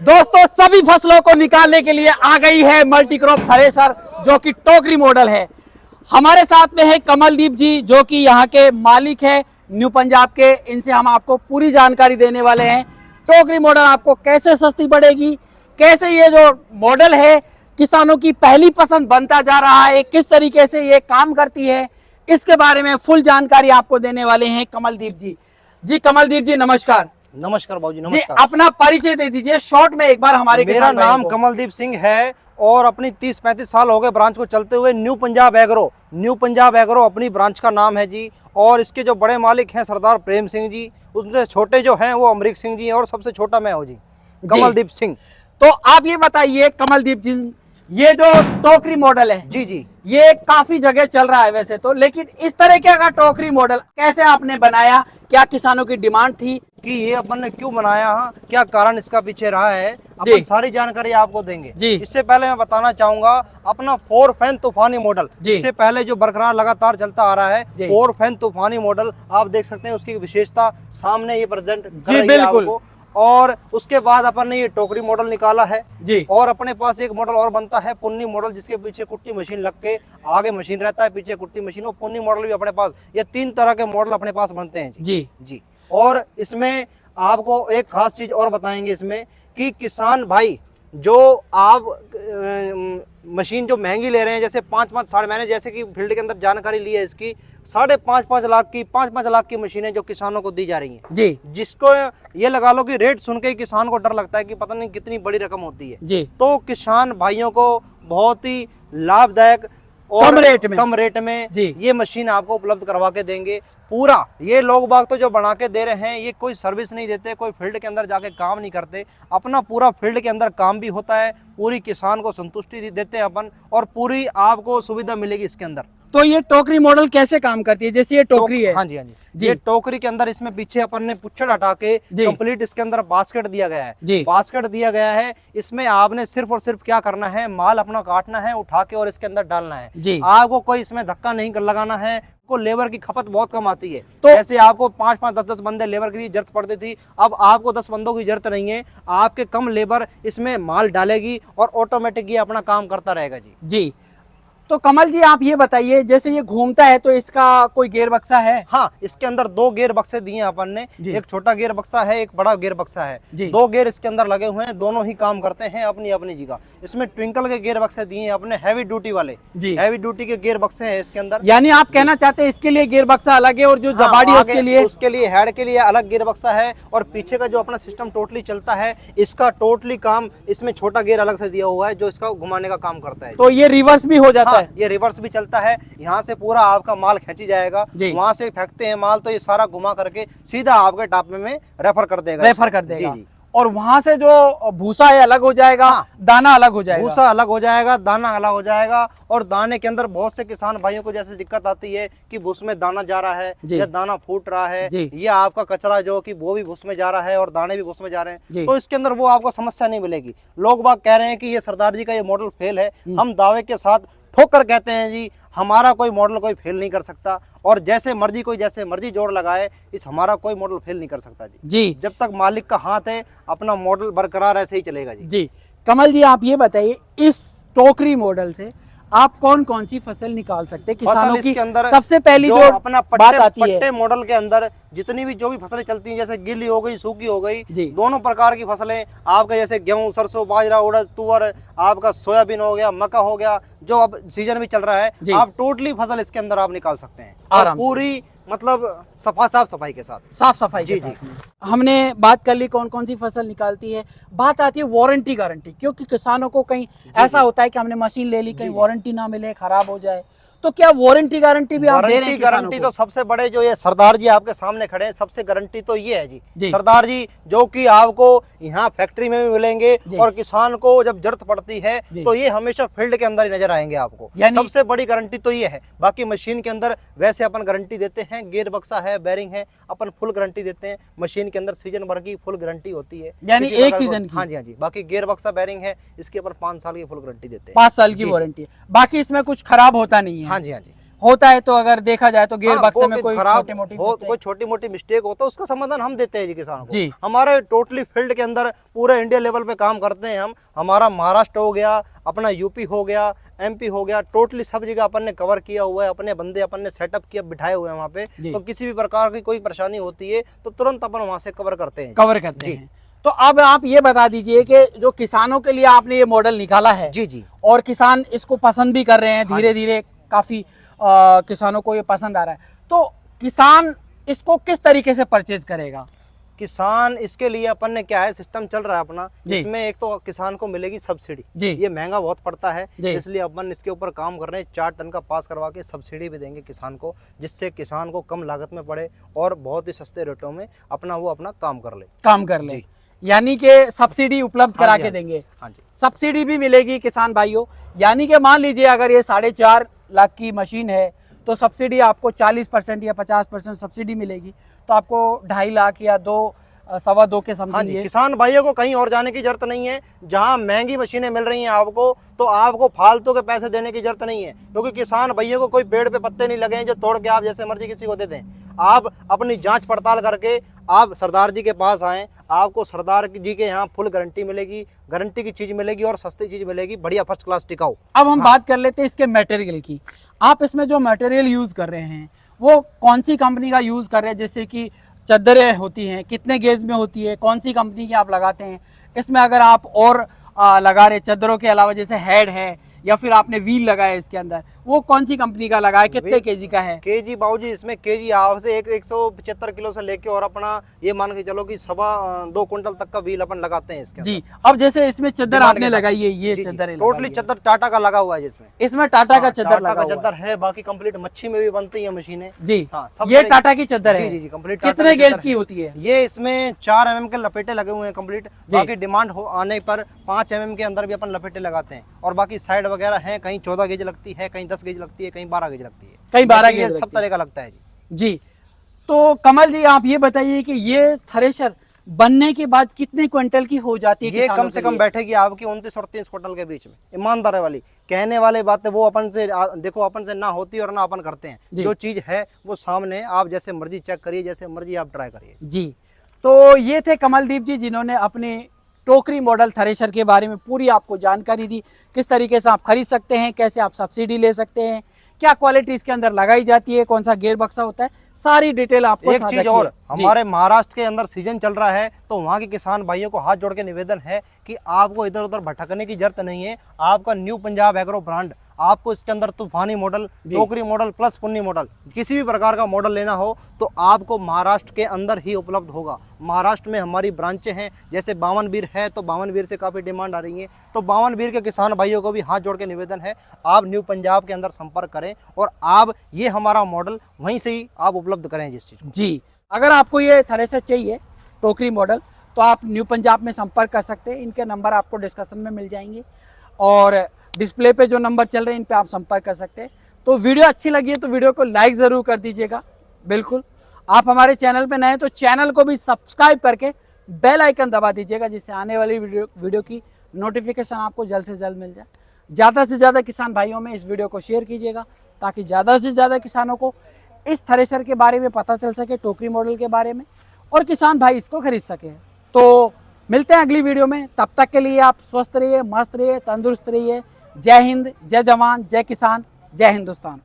दोस्तों सभी फसलों को निकालने के लिए आ गई है मल्टी क्रॉप थ्रेशर जो कि टोकरी मॉडल है। हमारे साथ में है कमलदीप जी जो कि यहाँ के मालिक है न्यू पंजाब के। इनसे हम आपको पूरी जानकारी देने वाले हैं। टोकरी मॉडल आपको कैसे सस्ती पड़ेगी, कैसे ये जो मॉडल है किसानों की पहली पसंद बनता जा रहा है, किस तरीके से ये काम करती है, इसके बारे में फुल जानकारी आपको देने वाले हैं कमलदीप जी। जी कमलदीप जी नमस्कार। नमस्कार बाबू जी, जी नमस्कार। अपना परिचय दे दीजिए शॉर्ट में एक बार हमारे मेरा नाम कमलदीप सिंह है और अपनी 30-35 साल हो गए ब्रांच को चलते हुए। न्यू पंजाब एग्रो अपनी ब्रांच का नाम है जी। और इसके जो बड़े मालिक हैं सरदार प्रेम सिंह जी, उनसे छोटे जो हैं वो अमरीक सिंह जी हैं और सबसे छोटा मैं हूँ जी, कमलदीप सिंह। तो आप ये बताइए कमलदीप जी, ये जो टोकरी मॉडल है जी ये काफी जगह चल रहा है वैसे तो, लेकिन इस तरह का टोकरी मॉडल कैसे आपने बनाया? क्या किसानों की डिमांड थी कि ये अपन ने क्यों बनाया, क्या कारण इसका पीछे रहा है, अपन सारी जानकारी आपको देंगे जी। इससे पहले मैं बताना चाहूंगा अपना 4 फैन तूफानी मॉडल, इससे पहले जो बरकरार लगातार चलता आ रहा है 4 फैन तूफानी मॉडल, आप देख सकते हैं उसकी विशेषता सामने ये प्रेजेंट कर रही है आपको। और उसके बाद अपन ने ये टोकरी मॉडल निकाला है जी। और अपने पास एक मॉडल और बनता है पुन्नी मॉडल, जिसके पीछे कुट्टी मशीन लग के आगे मशीन रहता है, पीछे कुट्टी मशीन। और पुन्नी मॉडल भी अपने पास, ये 3 तरह के मॉडल अपने पास बनते हैं जी। और इसमें आपको एक खास चीज और बताएंगे इसमें कि किसान भाई जो आप मशीन जो महंगी ले रहे हैं, जैसे 5-5 साढ़े, मैंने जैसे कि फील्ड के अंदर जानकारी ली है इसकी 5.5 लाख की 5-5 लाख की मशीनें जो किसानों को दी जा रही हैं जी। जिसको ये लगा लो कि रेट सुन के ही किसान को डर लगता है कि पता नहीं कितनी बड़ी रकम होती है जी। तो किसान भाइयों को बहुत ही लाभदायक और कम रेट में ये मशीन आपको उपलब्ध करवा के देंगे। पूरा ये लोग बाग तो जो बना के दे रहे हैं, ये कोई सर्विस नहीं देते, कोई फील्ड के अंदर जाके काम नहीं करते, अपना पूरा फील्ड के अंदर काम भी होता है, पूरी किसान को संतुष्टि देते हैं अपन, और पूरी आपको सुविधा मिलेगी इसके अंदर। तो ये टोकरी मॉडल कैसे काम करती है? जैसे ये टोकरी है, हाँ जी ये टोकरी के अंदर इसमें पीछे अपन ने पुच्छड़ हटा के कंप्लीट इसके अंदर बास्केट दिया गया है, बास्केट दिया गया है। इसमें आपने सिर्फ और सिर्फ क्या करना है, माल अपना काटना है, उठा के और इसके अंदर डालना है। आपको कोई इसमें धक्का नहीं लगाना है। को लेबर की खपत बहुत कम आती है, तो जैसे आपको 5-5, 10-10 बंदे लेबर की जरूरत पड़ती थी, अब आपको 10 बंदों की जरूरत नहीं है। आपके कम लेबर इसमें माल डालेगी और ऑटोमेटिक ये अपना काम करता रहेगा जी। तो कमल जी आप ये बताइए, जैसे ये घूमता है तो इसका कोई गेयर बक्सा है? हाँ, इसके अंदर 2 गेयर बक्से दिए हैं अपन ने, एक छोटा गेयर बक्सा है, एक बड़ा गेयर बक्सा है। 2 गेयर इसके अंदर लगे हुए हैं, दोनों ही काम करते हैं अपनी अपनी जगह। इसमें ट्विंकल के गेयर बक्से दिए हैं अपने, हैवी ड्यूटी वाले, हैवी ड्यूटी के गेयर बक्से हैं इसके अंदर। यानी आप कहना चाहते हैं इसके लिए गेयर बक्सा अलग है और जो जबाड़ी है उसके लिए हेड के लिए अलग गेयर बक्सा है, और पीछे का जो अपना सिस्टम टोटली चलता है इसका टोटली काम इसमें छोटा गेयर अलग से दिया हुआ है जो इसका घुमाने का काम करता है। तो ये रिवर्स भी हो जाता है? ये रिवर्स भी चलता है। यहाँ से पूरा आपका माल खींची जाएगा, वहां से फेंकते हैं माल तो ये सारा घुमा करके सीधा आपके टापे में रेफर कर देगा जी। और वहां से जो भूसा है अलग हो जाएगा, दाना अलग हो जाएगा, भूसा अलग हो जाएगा, दाना अलग हो जाएगा। और दाने के अंदर बहुत से किसान भाइयों को जैसे दिक्कत आती है कि भूस में दाना जा रहा है या दाना फूट रहा है, या आपका कचरा जो कि वो भी भूस में जा रहा है और दाने भी भूस में जा रहे हैं, तो इसके अंदर वो आपको समस्या नहीं मिलेगी। लोग बाग कह रहे हैं कि ये सरदार जी का ये मॉडल फेल है, हम दावे के साथ ठोकर कहते हैं जी, हमारा कोई मॉडल कोई फेल नहीं कर सकता। और जैसे मर्जी जोड़ लगाए, इस हमारा कोई मॉडल फेल नहीं कर सकता जी। जब तक मालिक का हाथ है अपना मॉडल बरकरार ऐसे ही चलेगा जी। कमल जी आप ये बताइए, इस टोकरी मॉडल से आप कौन कौन सी फसल निकाल सकते हैं किसानों की? अंदर सबसे पहली जो अपना बात आती है, पट्टे मॉडल के अंदर जितनी भी जो भी फसलें चलती हैं, जैसे गीली हो गई, सूखी हो गई, दोनों प्रकार की फसलें आपका, जैसे गेहूं, सरसों, बाजरा, उड़द, तुअर, आपका सोयाबीन हो गया, मक्का हो गया, जो अब सीजन भी चल रहा है, आप टोटली फसल इसके अंदर आप निकाल सकते हैं और पूरी मतलब साफ सफाई के साथ। हमने बात कर ली कौन कौन सी फसल निकालती है। बात आती है वारंटी गारंटी, क्योंकि किसानों को कहीं ऐसा होता है कि हमने मशीन ले ली, कहीं वारंटी ना मिले, खराब हो जाए, तो क्या वारंटी गारंटी भी आप दे रहे हैं? गारंटी तो सबसे बड़े जो ये सरदार जी आपके सामने खड़े हैं, सबसे गारंटी तो ये है जी। सरदार जी जो कि आपको यहाँ फैक्ट्री में भी मिलेंगे और किसान को जब जरूरत पड़ती है तो ये हमेशा फील्ड के अंदर ही नजर आएंगे आपको। सबसे बड़ी गारंटी तो ये है। बाकी मशीन के अंदर वैसे अपन गारंटी देते हैं, गेयर बक्सा है, बेरिंग है, अपन फुल गारंटी देते हैं। मशीन के अंदर सीजन भर की फुल गारंटी होती है, यानी एक सीजन की। हाँ जी। बाकी गेयर बक्सा बेरिंग है, इसके ऊपर 5 साल की फुल गारंटी देते हैं, 5 साल की वारंटी है। बाकी इसमें कुछ खराब होता नहीं है। हाँ जी। होता है तो अगर देखा जाए तो गेयर हाँ, बक्से वो में कि कोई खराब छोटी मोटी हो, कोई छोटी मोटी मिस्टेक हो तो उसका समाधान हम देते हैं जी किसानों को। जी। हमारे टोटली फील्ड के अंदर पूरे इंडिया लेवल पे काम करते हैं हम। हमारा महाराष्ट्र हो गया, अपना यूपी हो गया, एमपी हो गया, टोटली सब जगह अपन ने कवर किया हुआ है। अपने बंदे अपन ने सेटअप किया, बिठाए हुए हैं वहाँ पे। तो किसी भी प्रकार की कोई परेशानी होती है तो तुरंत अपन वहाँ से कवर करते हैं। कवर करते हैं। तो अब आप ये बता दीजिए कि जो किसानों के लिए आपने ये मॉडल निकाला है, जी जी, और किसान इसको पसंद भी कर रहे हैं, धीरे धीरे काफी किसानों को ये पसंद आ रहा है, तो किसान इसको किस तरीके से परचेज करेगा? किसान इसके लिए अपन ने क्या है सिस्टम चल रहा है अपना, इसमें एक तो किसान को मिलेगी सब्सिडी। ये महंगा बहुत पड़ता है, इसलिए अपन इसके ऊपर काम कर रहे हैं। 4 टन का पास करवा के सब्सिडी भी देंगे किसान को, जिससे किसान को कम लागत में पड़े और बहुत ही सस्ते रेटों में वो अपना काम कर ले। यानी कि सब्सिडी उपलब्ध करा के देंगे। हाँ जी, सब्सिडी भी मिलेगी किसान भाइयों। यानी कि मान लीजिए अगर ये 4.5 लाख की मशीन है तो सब्सिडी आपको 40% या 50% सब्सिडी मिलेगी, तो आपको 2.5 लाख या 2.25 के समथिंग। हाँ, किसान भाइयों को कहीं और जाने की जरूरत नहीं है। जहाँ महंगी मशीनें मिल रही हैं आपको, तो आपको फालतू के पैसे देने की जरूरत नहीं है, क्योंकि किसान भैया को कोई पेड़ पे पत्ते नहीं लगे हैं जो तोड़ के आप जैसे मर्जी किसी को दे दें। आप अपनी जांच पड़ताल करके आप सरदार जी के पास आएँ, आपको सरदार जी के यहाँ फुल गारंटी मिलेगी, गारंटी की चीज मिलेगी और सस्ती चीज मिलेगी, बढ़िया फर्स्ट क्लास टिकाऊ। अब हम बात कर लेते हैं इसके मटेरियल की। आप इसमें जो मटेरियल यूज कर रहे हैं वो कौन सी कंपनी का यूज कर रहे हैं? जैसे कि चद्दरें होती हैं, कितने गेज में होती है, कौन सी कंपनी की आप लगाते हैं इसमें? अगर आप और लगा रहे चद्दरों के अलावा, जैसे हेड है या फिर आपने व्हील लगाया इसके अंदर, वो कौन सी कंपनी का लगाया, कितने केजी का है? केजी बाबूजी इसमें केजी आपसे 175 किलो से लेके और अपना ये मान के चलो कि 2.25 क्विंटल तक का व्हील अपन लगाते हैं इसके जी। अब जैसे इसमें चद्दर आपने लगाई है, ये चद्दर टोटली चद्दर टाटा का लगा हुआ है, जिसमें इसमें टाटा का चद्दर लगा हुआ चद्दर है। बाकी कंप्लीट मच्छी में भी बनती है मशीनें जी। ये टाटा की चद्दर है जी, कंप्लीट। कितने गेज की होती है ये? इसमें 4 mm के लपेटे लगे हुए हैं कंप्लीट। बाकी डिमांड आने पर 5 mm के अंदर भी अपन लपेटे लगाते हैं, और बाकी साइड वगैरह है, कहीं 14 गेज लगती है, कहीं 10 गेज लगती है, कहीं 12 गेज लगती है, कहीं 12 गेज, सब तरह का लगता है जी। तो कमल जी आप ये बताइए कि ये थ्रेशर बनने के बाद कितने क्विंटल की हो जाती है? ये कम से कम बैठेगी आपकी 29 और 30 क्विंटल के बीच में। ईमानदार वाली कहने वाली बात है, वो अपन से देखो, अपन से ना होती और ना अपन करते हैं। जो चीज है वो सामने, आप जैसे मर्जी चेक करिए, जैसे मर्जी आप ट्राई करिए जी। तो ये थे कमलदीप जी, जिन्होंने अपने टोकरी मॉडल थ्रेशर के बारे में पूरी आपको जानकारी दी। किस तरीके से आप खरीद सकते हैं, कैसे आप सब्सिडी ले सकते हैं, क्या क्वालिटी इसके अंदर लगाई जाती है, कौन सा गेयर बक्सा होता है, सारी डिटेल आपको। एक चीज और, हमारे महाराष्ट्र के अंदर सीजन चल रहा है, तो वहाँ के किसान भाइयों को हाथ जोड़ के निवेदन है कि आपको इधर उधर भटकने की जरूरत नहीं है। आपका न्यू पंजाब एग्रो ब्रांड, आपको इसके अंदर तूफानी मॉडल, टोकरी मॉडल प्लस पुन्नी मॉडल, किसी भी प्रकार का मॉडल लेना हो तो आपको महाराष्ट्र के अंदर ही उपलब्ध होगा। महाराष्ट्र में हमारी ब्रांचें हैं, जैसे 52 है तो 52 से काफ़ी डिमांड आ रही है, तो 52 के किसान भाइयों को भी हाथ जोड़ के निवेदन है, आप न्यू पंजाब के अंदर संपर्क करें और आप ये हमारा मॉडल वहीं से ही आप उपलब्ध करें जिस चीज़ जी। अगर आपको ये थ्रेशर चाहिए टोकरी मॉडल, तो आप न्यू पंजाब में संपर्क कर सकते हैं। इनके नंबर आपको डिस्कशन में मिल जाएंगे, और डिस्प्ले पे जो नंबर चल रहे हैं इन पे आप संपर्क कर सकते हैं। तो वीडियो अच्छी लगी है तो वीडियो को लाइक ज़रूर कर दीजिएगा। बिल्कुल, आप हमारे चैनल पे नए हैं तो चैनल को भी सब्सक्राइब करके बेल आइकन दबा दीजिएगा, जिससे आने वाली वीडियो की नोटिफिकेशन आपको जल्द से जल्द मिल जाए। ज़्यादा से ज़्यादा किसान भाइयों में इस वीडियो को शेयर कीजिएगा, ताकि ज़्यादा से ज़्यादा किसानों को इस थ्रेशर के बारे में पता चल सके, टोकरी मॉडल के बारे में, और किसान भाई इसको खरीद सके। तो मिलते हैं अगली वीडियो में, तब तक के लिए आप स्वस्थ रहिए, मस्त रहिए, तंदुरुस्त रहिए। जय हिंद, जय जवान, जय किसान, जय हिंदुस्तान।